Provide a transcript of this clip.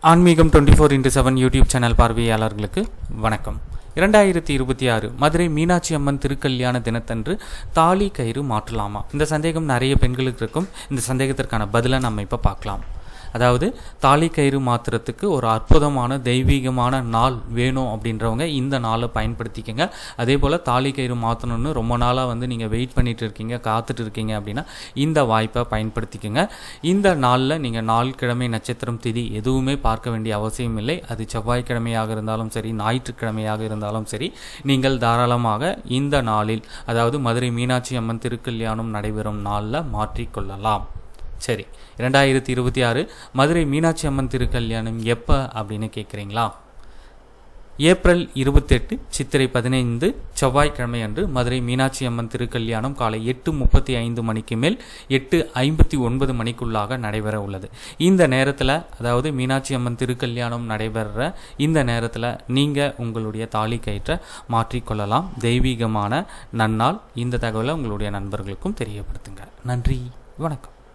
ஆன்மீகம் 24x7 YouTube channel பார்வையாளர்களுக்கு வணக்கம். 2026 மதுரை மீனாட்சி அம்மன் திருக்கல்யாண தினத்தன்று தாலி கயிறு மாற்றலாமா? இந்த சந்தேகம் நிறைய பெண்களுக்கு இருக்கும். இந்த சந்தேகத்திற்கான பதிலை நம்ம இப்போ பார்க்கலாம். அதாவது தாலி கயிறு மாற்றுறதுக்கு ஒரு அற்புதமான தெய்வீகமான நாள் வேணும் அப்படின்றவங்க இந்த நாளை பயன்படுத்திக்கங்க. அதே போல் தாலி கயிறு மாற்றணும்னு ரொம்ப நாளாக நீங்கள் வெயிட் பண்ணிட்டு இருக்கீங்க, காத்துட்டு இருக்கீங்க அப்படின்னா இந்த வாய்ப்பை பயன்படுத்திக்கங்க. இந்த நாளில் நீங்கள் நாள், கிழமை, நட்சத்திரம், திதி எதுவுமே பார்க்க வேண்டிய அவசியம் இல்லை. அது செவ்வாய்க்கிழமையாக இருந்தாலும் சரி, ஞாயிற்றுக்கிழமையாக இருந்தாலும் சரி, நீங்கள் தாராளமாக இந்த நாளில், அதாவது மதுரை மீனாட்சி அம்மன் திருக்கல்யாணம் நடைபெறும் நாளில் மாற்றிக்கொள்ளலாம். சரி, 2026 மதுரை மீனாட்சி அம்மன் திருக்கல்யாணம் எப்போ அப்படின்னு கேட்குறீங்களா? ஏப்ரல் 28 சித்திரை 15 செவ்வாய்க்கிழமை அன்று மதுரை மீனாட்சி அம்மன் திருக்கல்யாணம் காலை 8:35 மணிக்கு மேல் 8:59 மணிக்குள்ளாக நடைபெற உள்ளது. இந்த நேரத்தில், அதாவது மீனாட்சி அம்மன் திருக்கல்யாணம் நடைபெற இந்த நேரத்தில் நீங்கள் உங்களுடைய தாலி கயிற்றை மாற்றிக்கொள்ளலாம். தெய்வீகமான நன்னாள். இந்த தகவலை உங்களுடைய நண்பர்களுக்கும் தெரியப்படுத்துங்க. நன்றி, வணக்கம்.